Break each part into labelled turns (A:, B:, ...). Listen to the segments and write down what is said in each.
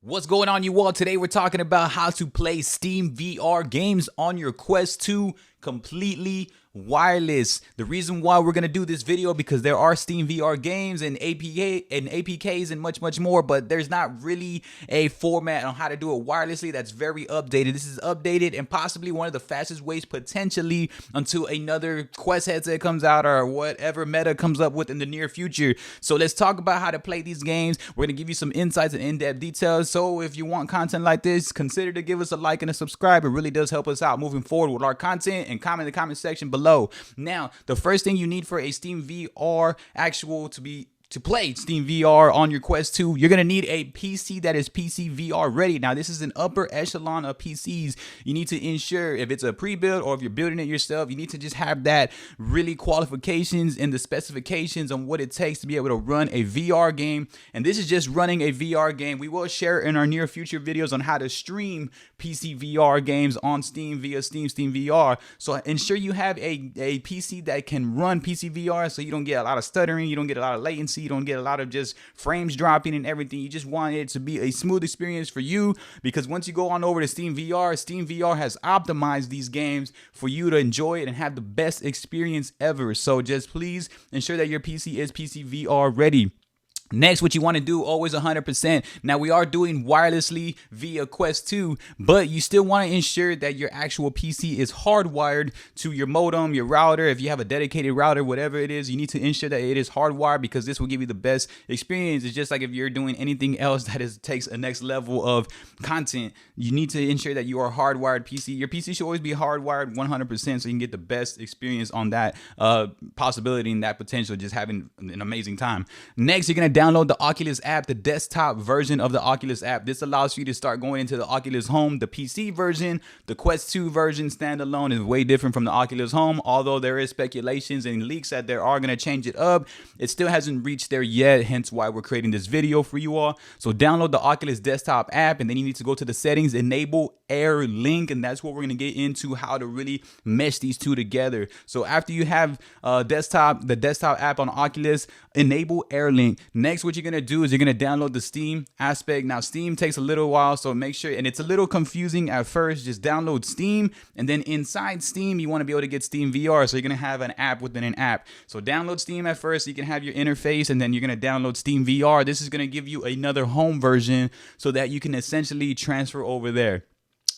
A: What's going on, you all? Today we're talking about how to play Steam VR games on your Quest 2 completely wireless. The reason why we're gonna do this video because there are Steam VR games and APKs and much more, but there's not really a format on how to do it wirelessly that's very updated. This is updated and possibly one of the fastest ways potentially until another Quest headset comes out or whatever Meta comes up with in the near future. So let's talk about how to play these games. We're gonna give you some insights and in-depth details. So if you want content like this, consider to give us a like and a subscribe. It really does help us out moving forward with our content, and comment in the comment section below. Now, the first thing you need for a Steam VR to play Steam VR on your Quest 2, you're going to need a PC that is PC VR ready. Now, this is an upper echelon of PCs. You need to ensure if it's a pre-built or if you're building it yourself, you need to just have that really qualifications and the specifications on what it takes to be able to run a VR game. And this is just running a VR game. We will share in our near future videos on how to stream PC VR games on Steam via Steam VR. So ensure you have a PC that can run PC VR so you don't get a lot of stuttering, you don't get a lot of latency, you don't get a lot of just frames dropping and everything. You just want it to be a smooth experience for you, because once you go on over to Steam VR has optimized these games for you to enjoy it and have the best experience ever. So just please ensure that your PC is PC VR ready. Next, what you want to do, always 100%. Now, we are doing wirelessly via Quest 2, but you still want to ensure that your actual PC is hardwired to your modem, your router. If you have a dedicated router, whatever it is, you need to ensure that it is hardwired, because this will give you the best experience. It's just like if you're doing anything else that takes a next level of content, you need to ensure that you are hardwired PC. Your PC should always be hardwired 100% so you can get the best experience on that possibility and that potential, just having an amazing time. Next, you're going to download the Oculus app, the desktop version of the Oculus app. This allows you to start going into the Oculus Home. The PC version, the Quest 2 version standalone, is way different from the Oculus Home. Although there is speculations and leaks that they are going to change it up, it still hasn't reached there yet, hence why we're creating this video for you all. So download the Oculus desktop app, and then you need to go to the settings, enable Air Link, and that's what we're going to get into, how to really mesh these two together. So after you have the desktop app on Oculus, enable Air Link. Next, what you're going to do is you're going to download the Steam aspect. Now, Steam takes a little while, so make sure, and it's a little confusing at first, just download Steam, and then inside Steam, you want to be able to get Steam VR, so you're going to have an app within an app. So download Steam at first, so you can have your interface, and then you're going to download Steam VR. This is going to give you another home version so that you can essentially transfer over there.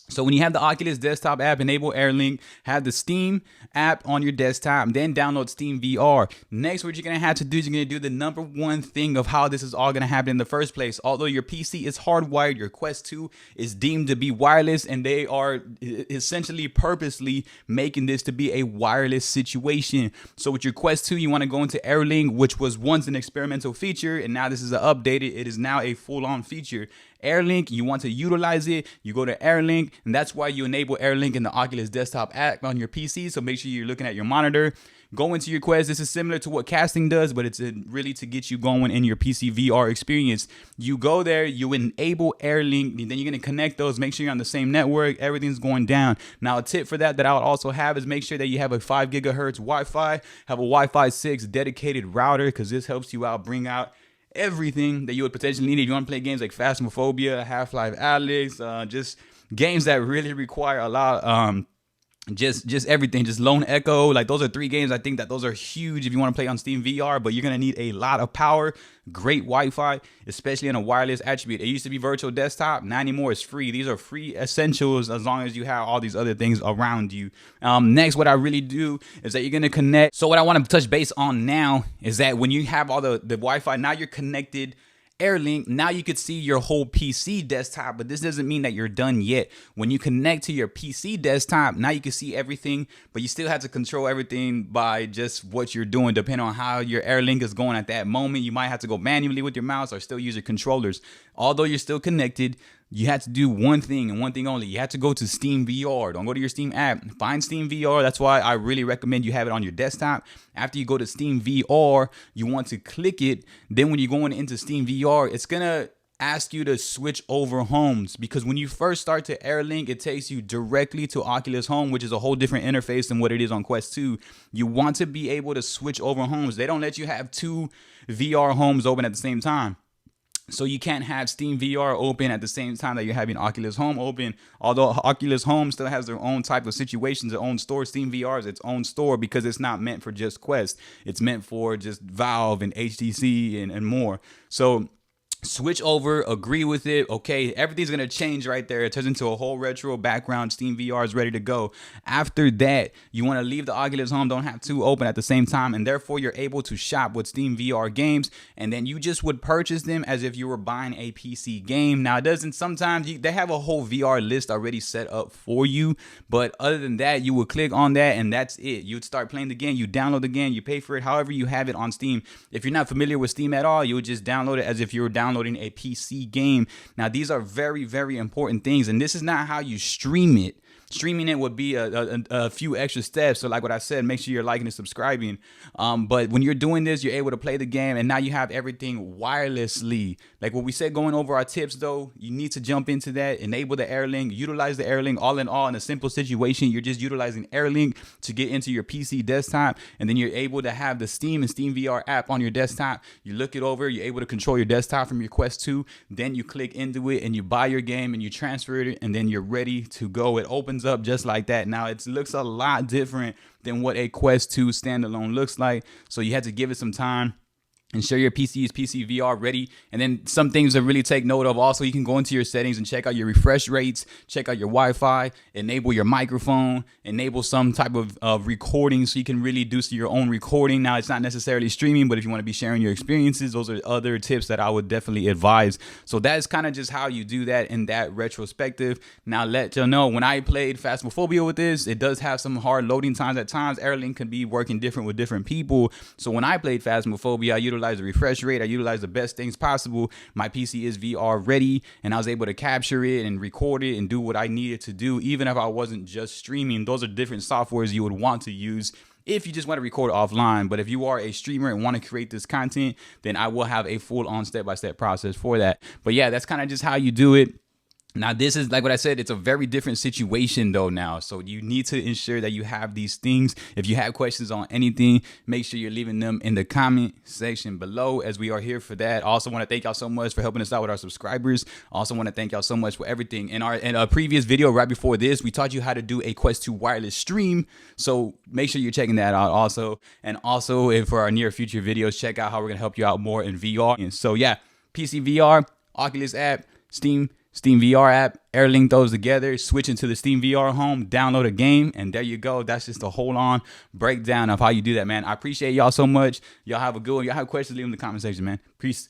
A: So when you have the Oculus desktop app, enable Air Link, have the Steam app on your desktop, and then download Steam VR. Next, what you're going to have to do is you're going to do the number one thing of how this is all going to happen in the first place. Although your PC is hardwired, your Quest 2 is deemed to be wireless, and they are essentially purposely making this to be a wireless situation. So with your Quest 2, you want to go into Air Link, which was once an experimental feature, and now this is an updated. It is now a full-on feature. Air Link, you want to utilize it, you go to Air Link, and that's why you enable Air Link in the Oculus desktop app on your PC. So make sure you're looking at your monitor. Go into your Quest. This is similar to what casting does, but it's really to get you going in your PC VR experience. You go there, you enable Air Link, and then you're going to connect those. Make sure you're on the same network. Everything's going down. Now, a tip for that I would also have is make sure that you have a 5 gigahertz Wi-Fi, have a Wi-Fi 6 dedicated router, because this helps you out, bring out everything that you would potentially need if you want to play games like Phasmophobia, Half-Life Alyx, just games that really require a lot, just everything, just Lone Echo. Like, those are 3 games I think that those are huge if you want to play on Steam VR, but you're going to need a lot of power, great Wi-Fi, especially in a wireless attribute. It used to be virtual desktop, not anymore. It's free. These are free essentials as long as you have all these other things around you. Next, what I really do is that you're going to connect. So what I want to touch base on now is that when you have all the Wi-Fi, now you're connected Air Link, now you could see your whole PC desktop, but this doesn't mean that you're done yet. When you connect to your PC desktop, now you can see everything, but you still have to control everything by just what you're doing, depending on how your Air Link is going at that moment. You might have to go manually with your mouse or still use your controllers. Although you're still connected, you have to do one thing and one thing only. You have to go to Steam VR. Don't go to your Steam app. Find Steam VR. That's why I really recommend you have it on your desktop. After you go to Steam VR, you want to click it. Then when you're going into Steam VR, it's going to ask you to switch over homes, because when you first start to Air Link, it takes you directly to Oculus Home, which is a whole different interface than what it is on Quest 2. You want to be able to switch over homes. They don't let you have 2 VR homes open at the same time. So you can't have Steam VR open at the same time that you're having Oculus Home open. Although Oculus Home still has their own type of situations, their own store. Steam VR is its own store because it's not meant for just Quest. It's meant for just Valve and HTC and more. So switch over, agree with it. Okay, everything's gonna change right there. It turns into a whole retro background. Steam VR is ready to go. After that, you want to leave the Oculus Home, don't have two open at the same time, and therefore you're able to shop with Steam VR games, and then you just would purchase them as if you were buying a PC game. Now it doesn't, sometimes they have a whole VR list already set up for you, but other than that, you would click on that and that's it. You'd start playing the game, you download the game, you pay for it, however you have it on Steam. If you're not familiar with Steam at all, you would just download it as if you were downloading a PC game. Now, these are very, very important things, and this is not how you stream it. Streaming it would be a few extra steps. So like what I said, make sure you're liking and subscribing. But when you're doing this, you're able to play the game, and now you have everything wirelessly. Like what we said going over our tips though, you need to jump into that, enable the AirLink, utilize the AirLink. All in all, in a simple situation, you're just utilizing AirLink to get into your PC desktop, and then you're able to have the Steam and Steam VR app on your desktop. You look it over, you're able to control your desktop from your Quest 2. Then you click into it and you buy your game and you transfer it, and then you're ready to go. It opens up just like that. Now it looks a lot different than what a Quest 2 standalone looks like, so you had to give it some time. Ensure your PC is PC VR ready. And then some things to really take note of. Also, you can go into your settings and check out your refresh rates, check out your Wi-Fi, enable your microphone, enable some type of recording so you can really do your own recording. Now, it's not necessarily streaming, but if you want to be sharing your experiences, those are other tips that I would definitely advise. So that's kind of just how you do that in that retrospective. Now, let you know, when I played Phasmophobia with this, it does have some hard loading times at times. AirLink can be working different with different people. So when I played Phasmophobia, I utilized the refresh rate, I utilized the best things possible. My PC is VR ready, and I was able to capture it and record it and do what I needed to do, even if I wasn't just streaming. Those are different softwares you would want to use if you just want to record offline. But if you are a streamer and want to create this content, then I will have a full-on step-by-step process for that. But yeah, that's kind of just how you do it. Now, this is like what I said, it's a very different situation though now. So you need to ensure that you have these things. If you have questions on anything, make sure you're leaving them in the comment section below, as we are here for that. I also want to thank y'all so much for helping us out with our subscribers. I also want to thank y'all so much for everything. In a previous video right before this, we taught you how to do a Quest 2 wireless stream. So make sure you're checking that out also. And also, if for our near future videos, check out how we're going to help you out more in VR. And so yeah, PC VR, Oculus app, Steam VR app, AirLink those together, switch into the Steam VR Home, download a game, and there you go. That's just a whole on breakdown of how you do that, man. I appreciate y'all so much. Y'all have a good one. Y'all have questions, leave them in the comment section, man. Peace.